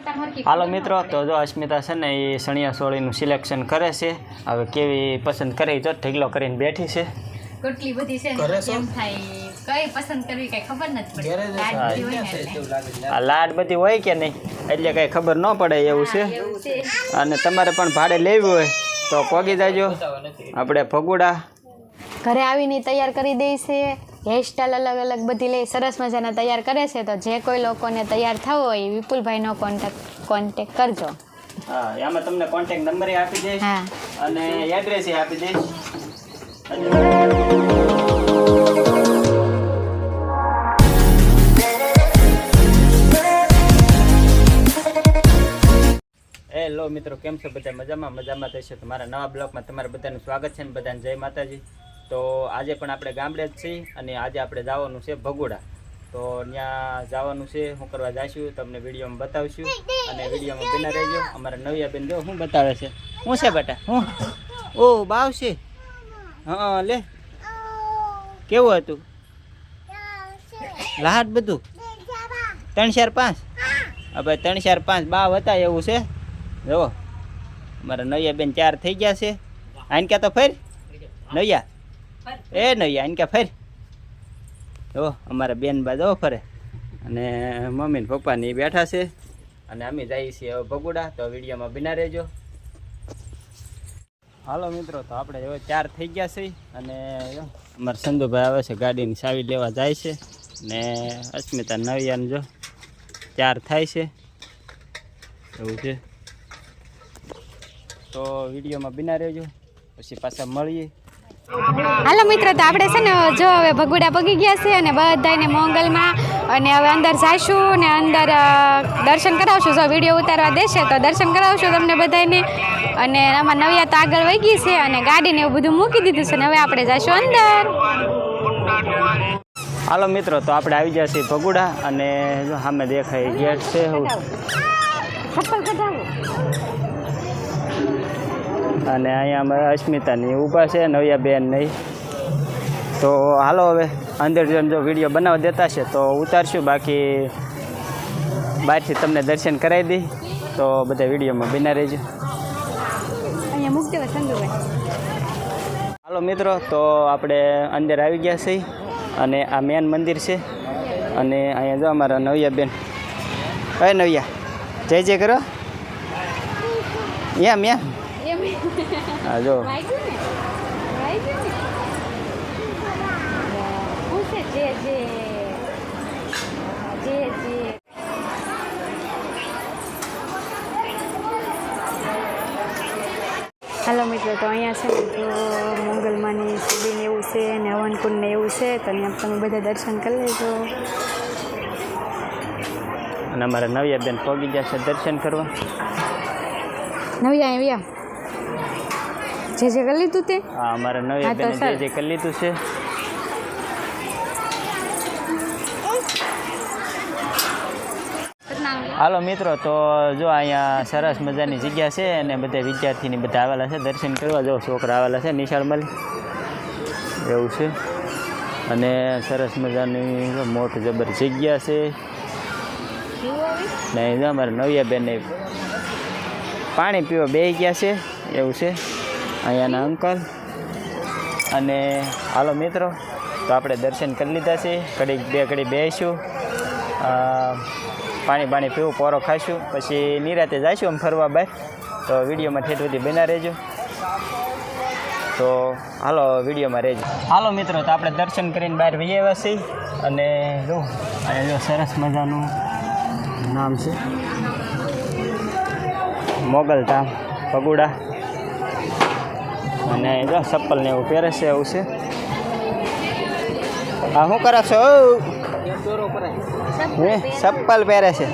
હાલો મિત્રો, તો જો અસ્મિતા છે ને એ સણિયા સોળીનું સિલેક્શન કરે છે. હવે કેવી પસંદ કરે જો ઢીકલો કરીને બેઠી છે. કેટલી બધી છે ને એમ થાય કઈ પસંદ કરવી કઈ ખબર નથી પડતી. આ લાડ બધી હોય કે નહીં એટલે કઈ ખબર ન પડે એવું છે. અને તમારે પણ ભાડે લેવી હોય તો પોગી જાજો આપણે ભગુડા. ઘરે આવીને તૈયાર કરી દે છે. હેરસ્ટાઈલ અલગ અલગ બધી લઈ સરસ મજાના તૈયાર કરે છે. તો જે કોઈ લોકોને તૈયાર થવો હોય વિપુલભાઈનો કોન્ટેક કરજો. હા, એમાં તમને કોન્ટેક્ટ નંબર આપી દઈશ અને એડ્રેસ આપી દઈશ. હેલો મિત્રો, કેમ છો બધા? મજામાં થશે. તમારા નવા બ્લોગમાં તમારા બધાનું સ્વાગત છે ને બધાને જય માતાજી. તો આજે પણ આપણે ગામડે જ છીએ અને આજે આપણે જવાનું છે ભગુડા. તો ત્યાં જવાનું છે, શું કરવા જઈશું તમને વિડીયોમાં બતાવશું અને વિડીયોમાં બના રહેજો. અમારા નવિયા બેન જો શું બતાવે છે. શું છે બેટા? હું ઓ બાવ છે. હા લે, કેવું હતું લાટ બધું? 3 4 5 હવે 3 4 5 બાવ હતા એવું છે. જો અમારા નૈયા બેન 4 થઈ ગયા છે. આને ક્યાં તો ફેર નૈયા એ નૈયા આને ક્યાં ફેર. જો અમારા બેન બાજુ ફરે અને મમ્મી ને પપ્પા ની બેઠા છે અને અમે જઈએ છીએ હવે ભગુડા. તો વિડીયોમાં બિના રહેજો. હાલો મિત્રો, તો આપણે હવે 4 થઈ ગયા છે અને અમારા સંધુભાઈ આવે છે ગાડીની ચાવી લેવા જાય છે ને અસ્મિતા નવિયાને જો 4 થાય છે એવું છે. તો વિડીયોમાં બિના રહેજો, પછી પાછા મળીએ. હાલો મિત્રો, તો આપણે છે ને જો હવે ભગુડા પગી ગયા છે અને બધાને મોંગલમાં અને હવે અંદર જઈશું ને અંદર દર્શન કરાવશું. જો વિડીયો ઉતારવા દેશે તો દર્શન કરાવશું તમને બધાને. અને આમાં નવિયા તો આગળ વહી ગઈ છે અને ગાડીને એવું બધું મૂકી દીધું છે ને હવે આપણે જઈશું અંદર. હાલો મિત્રો, તો આપણે આવી ગયા છીએ ભગુડા અને જો સામે દેખાય ગેટ છે. અને અહીંયા અમે અસ્મિતાની ઊભા છે નવિયા બેન નહીં. તો હાલો હવે અંદર જો વિડીયો બનાવવા દેતા છે તો ઉતારશું, બાકી બહારથી તમને દર્શન કરાવી દઈ. તો બધા વિડીયોમાં બના રહેજો. અહીંયા મૂકી દેવા સંજુભાઈ. હાલો મિત્રો, તો આપણે અંદર આવી ગયા છીએ અને આ મેન મંદિર છે. અને અહીંયા જો અમારા નવિયા બેન. કઈ નવિયા જય જય કરો એમ એમ. હા જો હાલો મિત્રો, તો અહીંયા છે ને તો મોંગલમાની શિબિર એવું છે ને હવનકુંડ ને એવું છે. તો ત્યાં તમે બધા દર્શન કરી લેજો. અને અમારા નવિયા બેન પગી ગયા છે દર્શન કરવા. નવિયા આવ્યા જે કરી લીધું તે? હા, અમારા નવિયા બેન જે કરી લીધું છે. હાલો મિત્રો, તો જો અહીંયા સરસ મજાની જગ્યા છે અને બધા વિદ્યાર્થીની બધા આવેલા છે દર્શન કરવા. જો છોકરા આવેલા છે નિશાળમાં એવું છે. અને સરસ મજાની મોટી જબર જગ્યા છે. ને અમારા નવિયા બેન પાણી પીવા બેસી ગયા છે એવું છે અહીંયાના અંકલ. અને હાલો મિત્રો, તો આપણે દર્શન કરી લીધા છે. ઘડી બેસીશું, પાણી પીવું, પોરો ખાઈશું, પછી નિરાતે જઈશું આમ ફરવા બહાર. તો વિડીયોમાં ઠેઠ સુધી બના રહેજો. તો હાલો વિડીયોમાં રહેજો. હાલો મિત્રો, તો આપણે દર્શન કરીને બહાર વહી આવ્યા છીએ. અને જો અહીંયા જો સરસ મજાનું નામ છે મોગલધામ ભગુડા. અને જો ચપ્પલ ને એવું પહેરે છે એવું છે. હા, શું કરો છો? ચપ્પલ પહેરે છે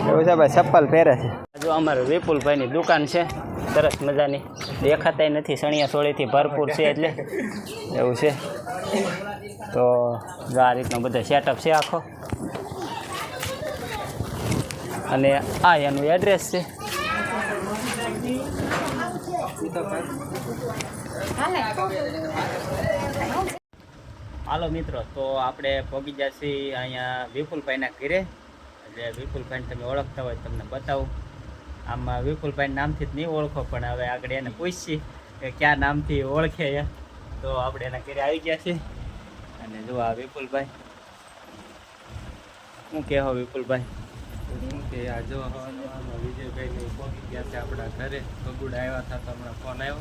એવું છે ભાઈ, ચપ્પલ પહેરે છે. જો અમારે વિપુલભાઈની દુકાન છે સરસ મજાની, દેખાતાય નથી, સણિયા સોળીથી ભરપૂર છે એટલે એવું છે. તો જો આ રીતનો બધો સેટઅપ છે આખો. અને આ એનું એડ્રેસ છે. હાલો મિત્રો, તો આપણે પહોંચી જઈએ અહીંયા વિપુલભાઈના ઘરે એટલે વિપુલભાઈને તમે ઓળખતા હોય તમને બતાવું. આમાં વિપુલભાઈ નામથી જ નહીં ઓળખો, પણ હવે આગળ એને પૂછીએ કે ક્યાં નામથી ઓળખે એ. તો આપણે એના ઘરે આવી ગયા છીએ. અને જો આ વિપુલભાઈ, શું કહેવો વિપુલભાઈ? શું કે આ જો હવામાં વિજયભાઈને પહોંચી ગયા છે આપણા ઘરે. ભગુડા આવ્યા હતા તો હમણાં ફોન આવ્યો.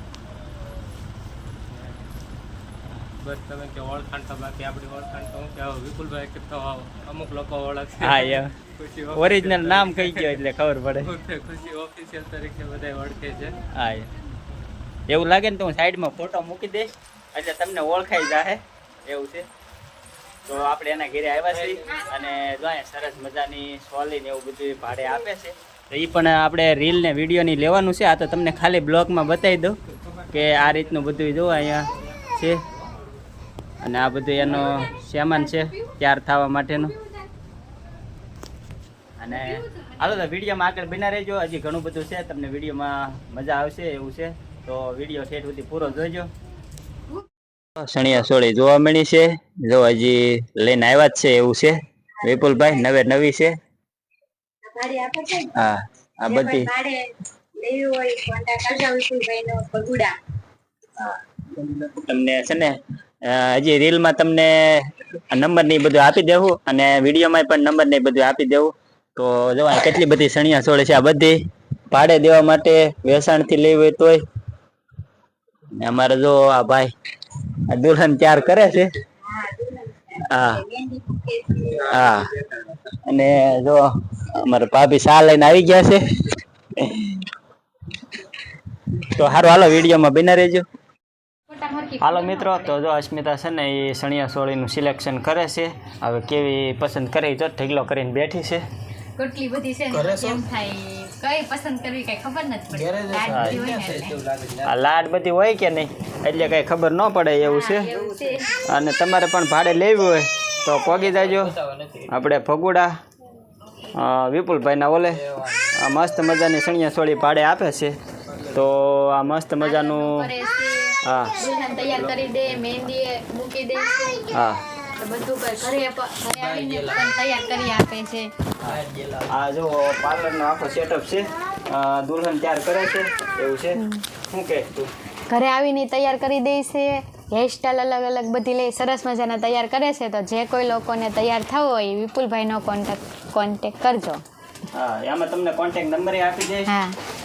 બસ તમે કે ઓળખાણ તો બાકી આપણી ઓળખાણ તો હું કે વિપુલભાઈ કે તો અમુક લોકો ઓળખશે. હા યાર, ઓરિજિનલ નામ કહી ગયો એટલે ખબર પડે. ખુશી ઓફિશિયલ તરીકે બધા ઓળખે છે. હા એવું લાગે ને તો હું સાઈડમાં ફોટો મૂકી દઈશ એટલે તમને ઓળખાઈ જાય એવું છે. તો આપણે એના ઘરે આવ્યા છીએ અને જો અહીંયા સરસ મજાની સોલી ને એવું બધું ભાડે આપે છે. તો એ પણ આપણે રીલ ને વિડીયો ની લેવાનું છે. આ તો તમને ખાલી બ્લોગમાં બતાવી દઉં કે આ રીતનું બધું જો અહીંયા છે. અને આ બધું એનો સામાન છે તૈયાર થવા માટેનો. અને હાલો તો વિડીયોમાં આગળ બના રહેજો. હજી ઘણું બધું છે, તમને વિડીયોમાં મજા આવશે એવું છે. તો વિડીયો ઠેઠ સુધી પૂરો જોજો. સણિયા સોળી જોવા મળી છે. જો હજી લઈને આવ્યા જ છે એવું છે. વિપુલભાઈ નવે નવી છે. હા આ બધી તમને છે ને હજી રીલમાં તમને નંબર ને બધું આપી દેવું અને વિડીયોમાં પણ નંબર ને બધું આપી દેવું. તો જો કેટલી બધી સણિયા સોળી છે. આ બધી ભાડે દેવા માટે વેચાણથી લેવી હોય તોય. અમારે જો આ ભાઈ આ દુલ્હન તૈયાર કરે છે. હા હા, અને જો અમારા ભાભી શા લઈને આવી ગયા છે. તો સારું હાલો વિડીયોમાં બના રહેજો. હાલો મિત્રો, તો જો અસ્મિતા છે ને એ સણિયા સોળીનું સિલેક્શન કરે છે. હવે કેવી પસંદ કરી જો ઢગલો કરીને બેઠી છે. કેટલી બધી છે ને કેમ થાય કઈ પસંદ કરવી કઈ ખબર નથી પડતી. આ લાડ બધી હોય કે નહીં એટલે કઈ ખબર ન પડે એવું છે. અને તમારે પણ ભાડે લેવી હોય તો પોગી જાજો આપણે ભગુડા વિપુલભાઈના ઓલે. આ મસ્ત મજાની સણિયા સોળી ભાડે આપે છે. તો આ મસ્ત મજાનું હા તૈયાર કરી દે, મહેંદી મૂકી દે. હા બધું ઘરે આવીને પણ તૈયાર કરી આપે છે. આ જો પાર્લરનો આખો સેટઅપ છે. દુલ્હન તૈયાર કરે છે એવું છે. શું કહે તું? ઘરે આવીને તૈયાર કરી દે છે. હેરસ્ટાઈલ અલગ અલગ બધી લઈ સરસ મજાના તૈયાર કરે છે. તો જે કોઈ લોકોને તૈયાર થવું હોય એ વિપુલભાઈનો કોન્ટેક્ટ કરજો. હા એમાં તમને કોન્ટેક્ટ નંબર આપી દઈશ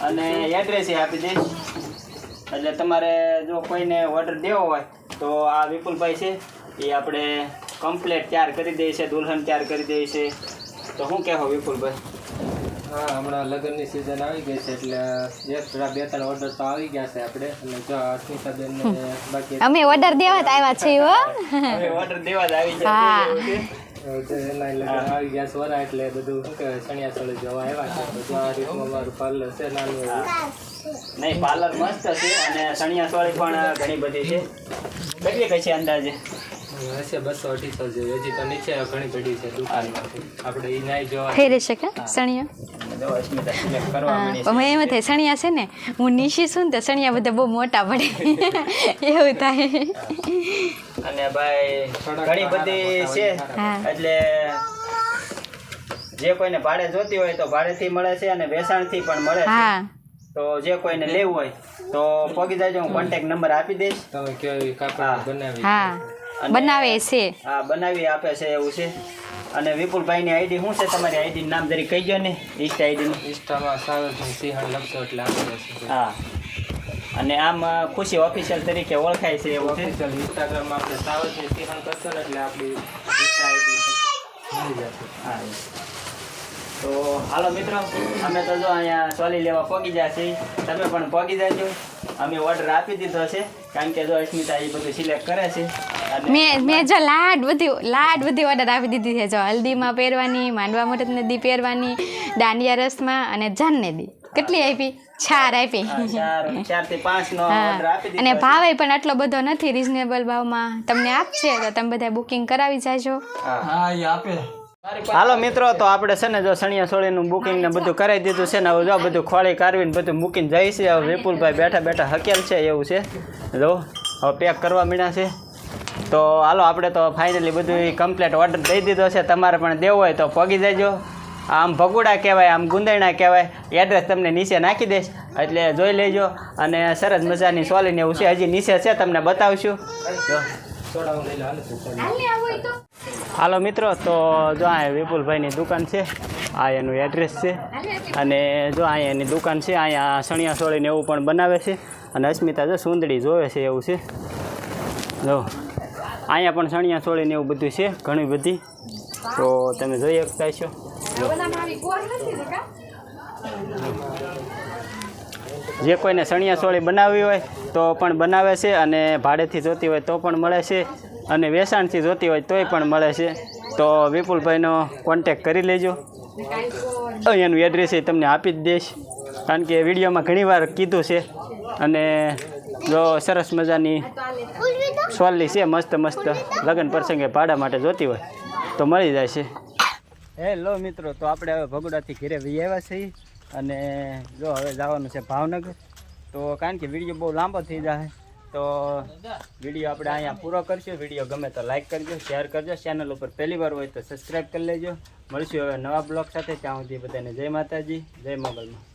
અને એડ્રેસ આપી દઈશ. એટલે તમારે જો કોઈને ઓર્ડર દેવો હોય તો આ વિપુલભાઈ છે એ આપણે કમ્પ્લેટ તૈયાર કરી દે છે. દુલ્હન તૈયાર કરી દે છે. તો શું કહેવો વિપુલભાઈ? હા હમણાં લગ્નની સિઝન આવી ગઈ છે એટલે બે ત્રણ ઓર્ડર તો આવી ગયા છે આપણે. અને જો અસ્મિતાબેન બાકી અમે ઓર્ડર દેવા જ આવ્યા છીએ હો. ઓર્ડર દેવા જ આવી જાય એના લગ્ન આવી ગયા છે વરા એટલે બધું શું કહેવાય સણિયા સોળી જોવા આવ્યા છે. તો આ રીતનું અમારું પાર્લર છે નાનું એવું. નહીં પાર્લર મસ્ત છે અને સણિયા સોળી પણ ઘણી બધી છે. કેટલી કઈ છે અંદાજે? હશે 200-250 જેવી. હજી તો નીચે ઘણી બધી છે દુકાનમાંથી. આપણે એ નાઈ જોવા થઈ રહેશે કે સણિયા? અમે એમ થાય સણિયા છે ને હું નીચી છું ને તો સણિયા બધા બહુ મોટા પડે એવું થાય. અને ભાઈ ઘણી બધી છે એટલે જે કોઈને ભાડે જોતી હોય તો ભાડેથી મળે છે અને વેચાણથી પણ મળે છે. તો જે કોઈને લેવું હોય તો પોગી જાજો. હું કોન્ટેક્ટ નંબર આપી દઈશ. તમે કેવી કાપડ બનાવી બનાવે છે. હા બનાવી આપે છે એવું છે. અને વિપુલભાઈની આઈડી શું છે તમારી? આઈડી નામ જરી કહી ગયો ને. ઇન્સ્ટા આઈડી ઇન્સ્ટામાં સાવરભાઈ સિંહણ લખશો એટલે આપી દેશે. હા અને આમ ખુશી ઓફિશિયલ તરીકે ઓળખાય છે એવું છે. ઇન્સ્ટાગ્રામમાં આપણે સાવરભાઈ સિંહણ કરશો ને એટલે આપણી ઇન્સ્ટા આઈડી મળી જશે. હા તો હાલો મિત્રો, અમે તો જો અહીંયા સોલી લેવા પોગી જાય છે. તમે પણ પોગી જાજો. અમે ઓર્ડર આપી દીધો છે કારણ કે જો અસ્મિતા એ બધું સિલેક્ટ કરે છે. મેં જો લાડ બધી ઓર્ડર આપી દીધી છે. જો હલ્દીમાં પહેરવાની, માંડવા મુહૂર્તને દી પહેરવાની, દાંડિયા રસમાં અને જાનને દી. કેટલી આપી? 4 આપી. 4 થી 5 નો ઓર્ડર આપી દીધો. અને ભાવે પણ આટલો બધો નથી, રિઝનેબલ ભાવમાં તમને આપશે તો તમે બધા બુકિંગ કરાવી જાજો. હા એ આપે. હાલો મિત્રો, તો આપણે છે ને જો સણિયા સોળીનું બુકિંગ ને બધું કરાવી દીધું છે ને. હવે જો બધું ખોળી કાઢવીને બધું મૂકીને જાય છે. હવે વિપુલભાઈ બેઠા બેઠા હકેલ છે એવું છે. જો હવે પેક કરવા માંડ્યા છે. તો હાલો આપણે તો ફાઇનલી બધું કમ્પ્લીટ ઓર્ડર દઈ દીધો છે. તમારે પણ દેવો હોય તો પોગી જાયજો. આમ ભગુડા કહેવાય, આમ ગુંદરણા કહેવાય. એડ્રેસ તમને નીચે નાખી દઈશ એટલે જોઈ લેજો. અને સરસ મજાની સોલીને એવું છે, હજી નીચે છે, તમને બતાવશું. જો હાલો મિત્રો, તો જો આ વિપુલભાઈની દુકાન છે, આ એનું એડ્રેસ છે. અને જો અહીંયા એની દુકાન છે, અહીંયા સણિયા સોળીને એવું પણ બનાવે છે. અને અસ્મિતા જો સુંદડી જોવે છે એવું છે. જો અહીંયા પણ સણિયા સોળીને એવું બધું છે, ઘણી બધી. તો તમે જોઈ શકતા છો. જે કોઈને સણિયા સોળી બનાવવી હોય તો પણ બનાવે છે, અને ભાડેથી જોતી હોય તો પણ મળે છે, અને વેચાણથી જોતી હોય તોય પણ મળે છે. તો વિપુલભાઈનો કોન્ટેક કરી લેજો. અહીંયાનું એડ્રેસ એ તમને આપી જ દઈશ, કારણ કે વિડીયોમાં ઘણીવાર કીધું છે. અને જો સરસ મજાની સોલી છે, મસ્ત મસ્ત લગ્ન પ્રસંગે ભાડા માટે જોતી હોય તો મળી જાય છે. હેલો મિત્રો, તો આપણે હવે ભગોડાથી ઘરે વી આવ્યા છીએ. અને જો હવે જવાનું છે ભાવનગર. તો કારણ કે વિડીયો બહુ લાંબો થઈ જાય, તો વિડીયો આપણે અહીંયા પૂરો કરશું. વિડીયો ગમે તો લાઈક કરજો, શેર કરજો. ચેનલ ઉપર પહેલી વાર હોય તો સબસ્ક્રાઈબ કરી લેજો. મળશું હવે નવા બ્લોગ સાથે. ત્યાં સુધી બધાને જય માતાજી, જય મોગલમાં.